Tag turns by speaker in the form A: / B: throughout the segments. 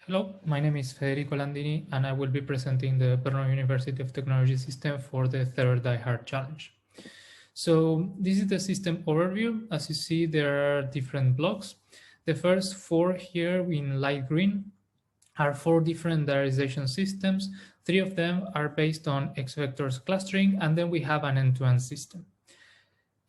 A: Hello, my name is Federico Landini, and I will be presenting the Brno University of Technology system for the third DIHARD challenge. So this is the system overview. As you see, there are different blocks. The first four here in light green are four different diarization systems. Three of them are based on X vectors clustering, and then we have an end-to-end system.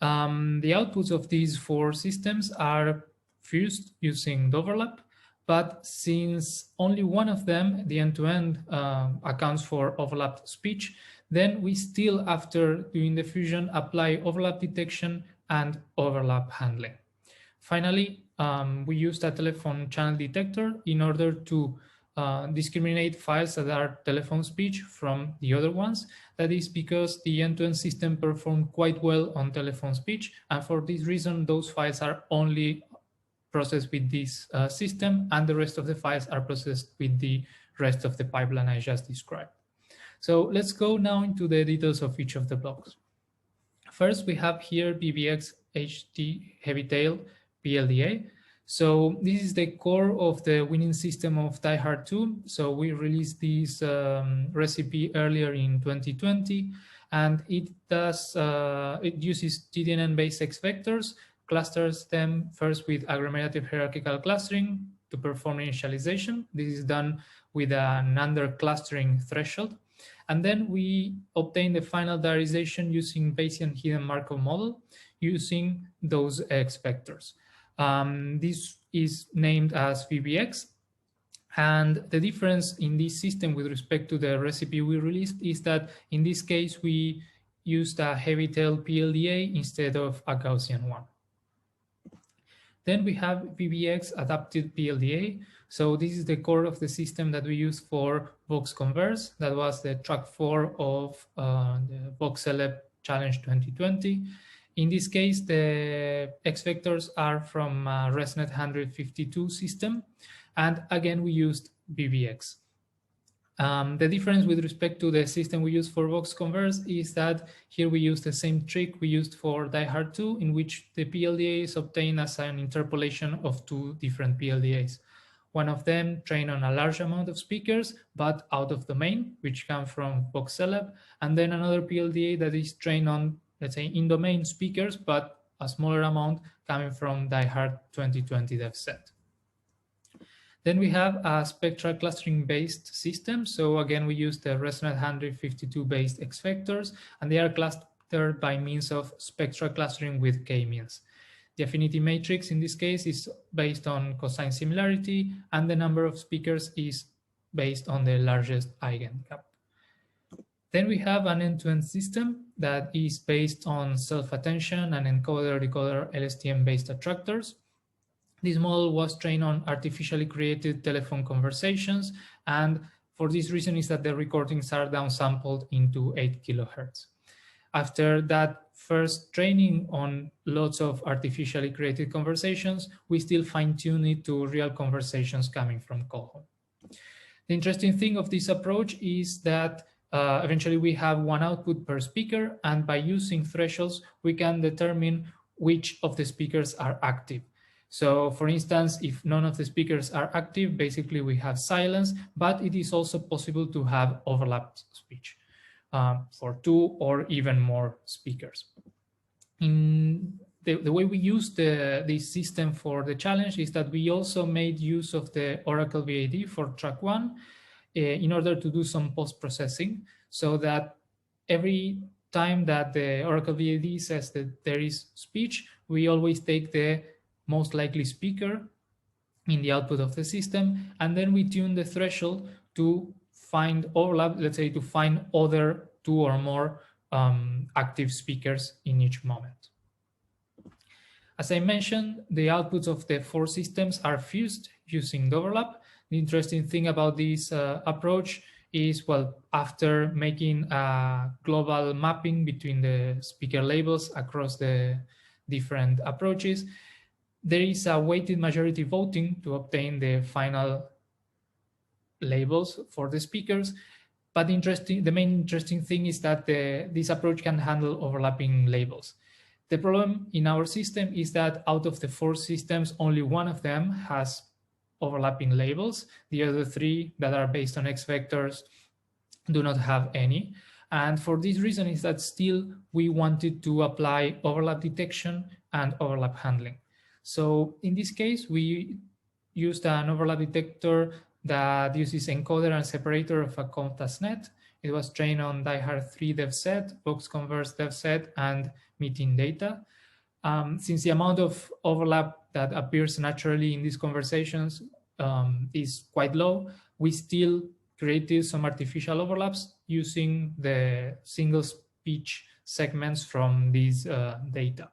A: The outputs of these four systems are fused using overlap, but since only one of them, the end-to-end, accounts for overlapped speech, then we still, after doing the fusion, apply overlap detection and overlap handling. Finally, we used a telephone channel detector in order to discriminate files that are telephone speech from the other ones. That is because the end-to-end system performed quite well on telephone speech, and for this reason, those files are only processed with this system, and the rest of the files are processed with the rest of the pipeline I just described. So let's go now into the details of each of the blocks. First, we have here BBX HT heavy tail PLDA. So this is the core of the winning system of DIHARD 2. So we released this recipe earlier in 2020, and it uses GDNN-based X vectors, clusters them first with agglomerative hierarchical clustering to perform initialization. This is done with an under-clustering threshold. And then we obtain the final diarization using Bayesian hidden Markov model using those X vectors. This is named as VBX. And the difference in this system with respect to the recipe we released is that in this case, we used a heavy tail PLDA instead of a Gaussian one. Then we have VBX adapted PLDA. So this is the core of the system that we use for Vox Converse. That was the track 4 of the Vox Celeb Challenge 2020. In this case, the X vectors are from ResNet 152 system. And again, we used VBX. The difference with respect to the system we use for Vox Converse is that here we use the same trick we used for DIHARD 2, in which the PLDA is obtained as an interpolation of two different PLDAs. One of them trained on a large amount of speakers, but out of domain, which come from Vox Celeb, and then another PLDA that is trained on, let's say, in-domain speakers, but a smaller amount coming from DIHARD 2020 dev set. Then we have a spectral clustering based system. So again, we use the ResNet 152 based X vectors, and they are clustered by means of spectral clustering with k-means. The affinity matrix in this case is based on cosine similarity, and the number of speakers is based on the largest eigengap. Then we have an end-to-end system that is based on self-attention and encoder-decoder LSTM-based attractors. This model was trained on artificially created telephone conversations, and for this reason is that the recordings are downsampled into 8 kilohertz. After that first training on lots of artificially created conversations, we still fine-tune it to real conversations coming from call home. The interesting thing of this approach is that eventually we have one output per speaker, and by using thresholds, we can determine which of the speakers are active. So for instance, if none of the speakers are active, basically we have silence, but it is also possible to have overlapped speech for 2 or even more speakers. In the way we use this system for the challenge is that we also made use of the Oracle VAD for track 1 in order to do some post-processing, so that every time that the Oracle VAD says that there is speech, we always take the most likely speaker in the output of the system, and then we tune the threshold to find overlap, let's say to find other 2 or more active speakers in each moment. As I mentioned, the outputs of the 4 systems are fused using the overlap. The interesting thing about this approach is, well, after making a global mapping between the speaker labels across the different approaches, there is a weighted majority voting to obtain the final labels for the speakers. But the main interesting thing is that this approach can handle overlapping labels. The problem in our system is that out of the 4 systems, only one of them has overlapping labels. The other three that are based on X vectors do not have any. And for this reason is that still we wanted to apply overlap detection and overlap handling. So in this case, we used an overlap detector that uses encoder and separator of a contrast net. It was trained on DIHARD 3 dev set, box converse dev set, and meeting data. Since the amount of overlap that appears naturally in these conversations is quite low, we still created some artificial overlaps using the single speech segments from these data.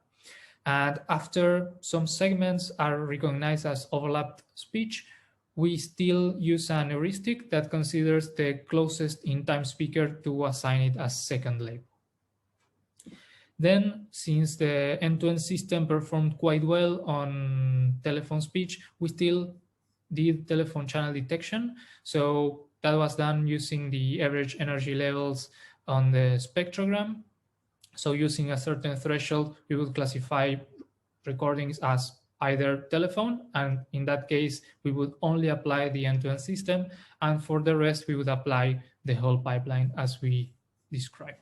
A: And after some segments are recognized as overlapped speech, we still use an heuristic that considers the closest in-time speaker to assign it as second label. Then, since the end-to-end system performed quite well on telephone speech, we still did telephone channel detection. So that was done using the average energy levels on the spectrogram. So using a certain threshold, we would classify recordings as either telephone, and in that case, we would only apply the end-to-end system, and for the rest, we would apply the whole pipeline as we described.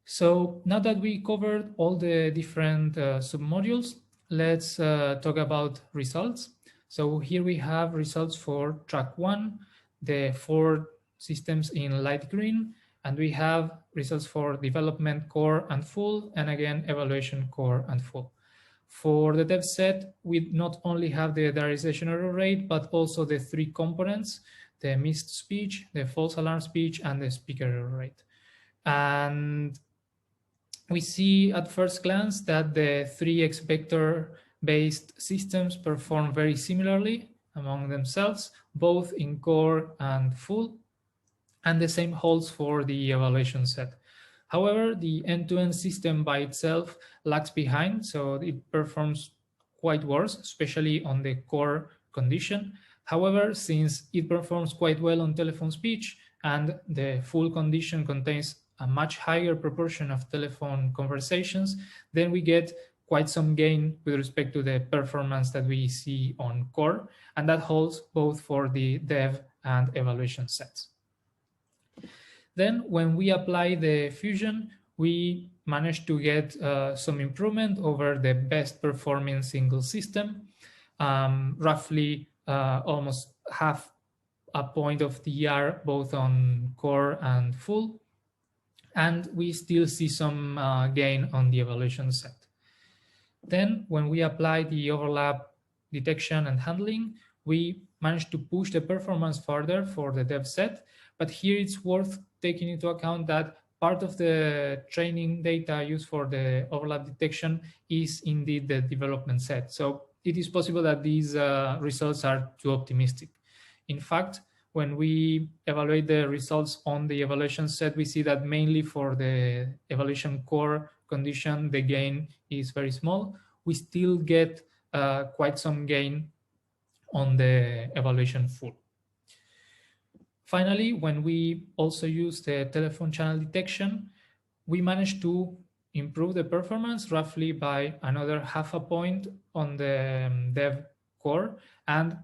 A: So now that we covered all the different submodules, let's talk about results. So here we have results for track 1, the 4 systems in light green, and we have results for development core and full, and again, evaluation core and full. For the dev set, we not only have the diarization error rate, but also the 3 components, the missed speech, the false alarm speech, and the speaker error rate. And we see at first glance that the 3 X vector based systems perform very similarly among themselves, both in core and full, and the same holds for the evaluation set. However, the end-to-end system by itself lags behind, so it performs quite worse, especially on the core condition. However, since it performs quite well on telephone speech and the full condition contains a much higher proportion of telephone conversations, then we get quite some gain with respect to the performance that we see on core, and that holds both for the dev and evaluation sets. Then when we apply the fusion, we managed to get some improvement over the best performing single system, roughly almost half a point of TR both on core and full. And we still see some gain on the evaluation set. Then when we apply the overlap detection and handling, we managed to push the performance further for the dev set. But here it's worth taking into account that part of the training data used for the overlap detection is indeed the development set. So it is possible that these results are too optimistic. In fact, when we evaluate the results on the evaluation set, we see that mainly for the evaluation core condition, the gain is very small. We still get quite some gain on the evaluation full. Finally, when we also use the telephone channel detection, we managed to improve the performance roughly by another half a point on the dev core, and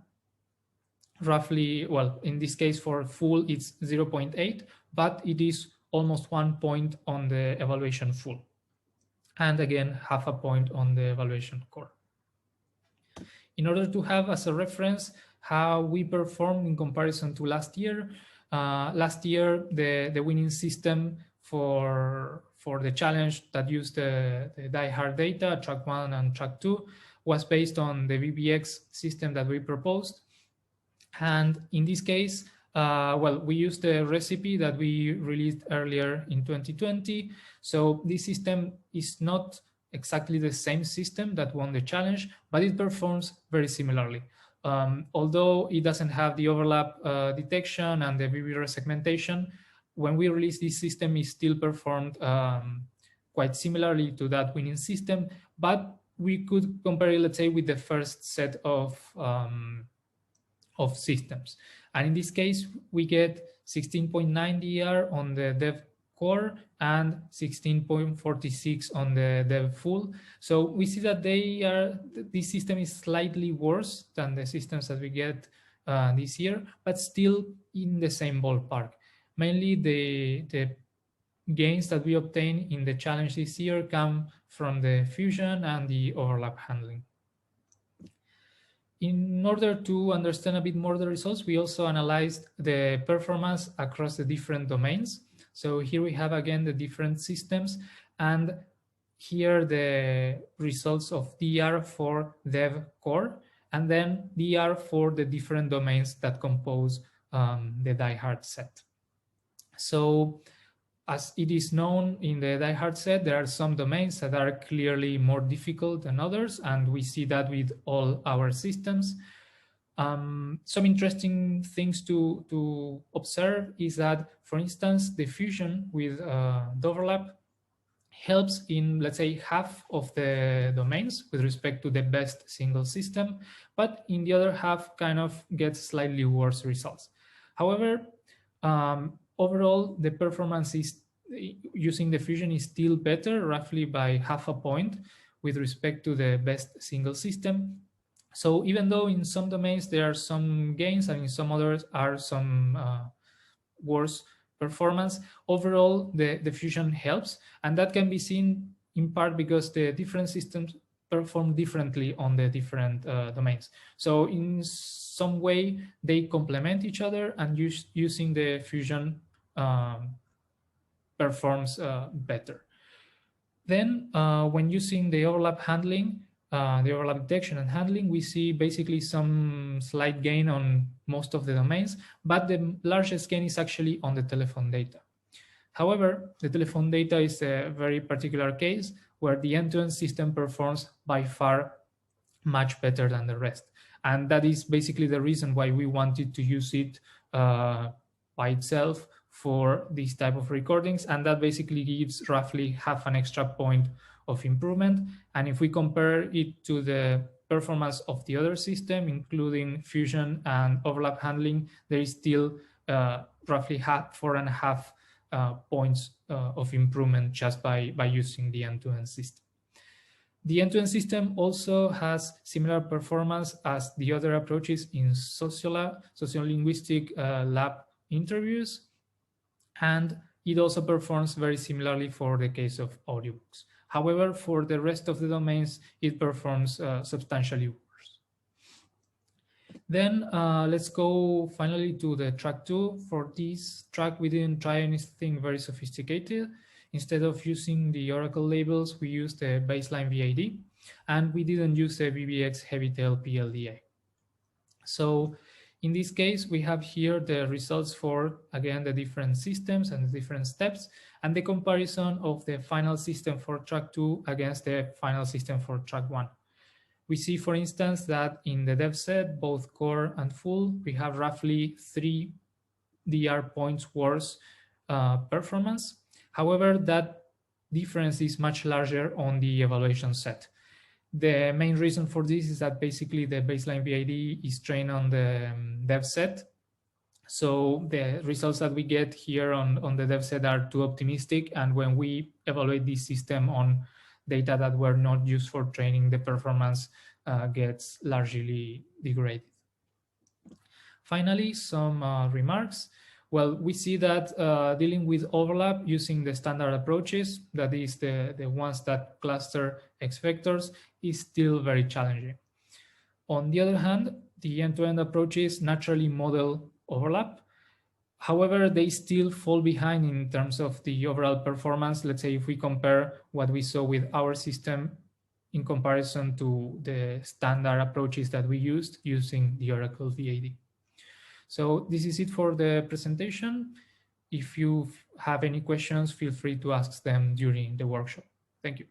A: roughly, well, in this case for full, it's 0.8, but it is almost 1 point on the evaluation full. And again, half a point on the evaluation core. In order to have as a reference how we performed in comparison to last year, the winning system for the challenge that used the DIHARD data, track 1 and track 2, was based on the VBX system that we proposed. And in this case, well, we used the recipe that we released earlier in 2020. So this system is not exactly the same system that won the challenge, but it performs very similarly. Although it doesn't have the overlap detection and the VB segmentation, when we release this system, it still performed quite similarly to that winning system, but we could compare it, let's say, with the first set of systems. And in this case, we get 16.9 DR on the dev core and 16.46 on the dev full. So we see that this system is slightly worse than the systems that we get this year, but still in the same ballpark. Mainly the gains that we obtain in the challenge this year come from the fusion and the overlap handling. In order to understand a bit more the results, we also analyzed the performance across the different domains. So here we have again the different systems, and here the results of DR for dev core, and then DR for the different domains that compose the DIHARD set. So as it is known in the DIHARD set, there are some domains that are clearly more difficult than others, and we see that with all our systems. Some interesting things to observe is that, for instance, the fusion with the overlap helps in, let's say, half of the domains with respect to the best single system, but in the other half kind of gets slightly worse results. However, overall, the performance is using the fusion is still better, roughly by half a point with respect to the best single system. So even though in some domains there are some gains and in some others are some worse performance, overall the fusion helps, and that can be seen in part because the different systems perform differently on the different domains. So in some way they complement each other, and using the fusion performs better. Then when using the overlap handling, the overlap detection and handling, we see basically some slight gain on most of the domains, but the largest gain is actually on the telephone data. However, the telephone data is a very particular case where the end-to-end system performs by far much better than the rest. And that is basically the reason why we wanted to use it by itself for these type of recordings, and that basically gives roughly half an extra point of improvement. And if we compare it to the performance of the other system, including fusion and overlap handling, there is still roughly 4.5 points of improvement just by using the end-to-end system. The end-to-end system also has similar performance as the other approaches in sociolinguistic lab interviews, and it also performs very similarly for the case of audiobooks. However, for the rest of the domains, it performs substantially worse. Then let's go finally to the track 2. For this track, we didn't try anything very sophisticated. Instead of using the Oracle labels, we used the baseline VID, and we didn't use the VBX Heavytail PLDA. So in this case, we have here the results for, again, the different systems and the different steps, and the comparison of the final system for track 2 against the final system for track 1. We see, for instance, that in the dev set, both core and full, we have roughly 3 DR points worse performance. However, that difference is much larger on the evaluation set. The main reason for this is that basically the baseline VID is trained on the dev set. So the results that we get here on the dev set are too optimistic. And when we evaluate this system on data that were not used for training, the performance gets largely degraded. Finally, some remarks. Well, we see that dealing with overlap using the standard approaches, that is the ones that cluster X vectors, is still very challenging. On the other hand, the end-to-end approaches naturally model overlap. However, they still fall behind in terms of the overall performance. Let's say if we compare what we saw with our system in comparison to the standard approaches that we used using the Oracle VAD. So this is it for the presentation. If you have any questions, feel free to ask them during the workshop. Thank you.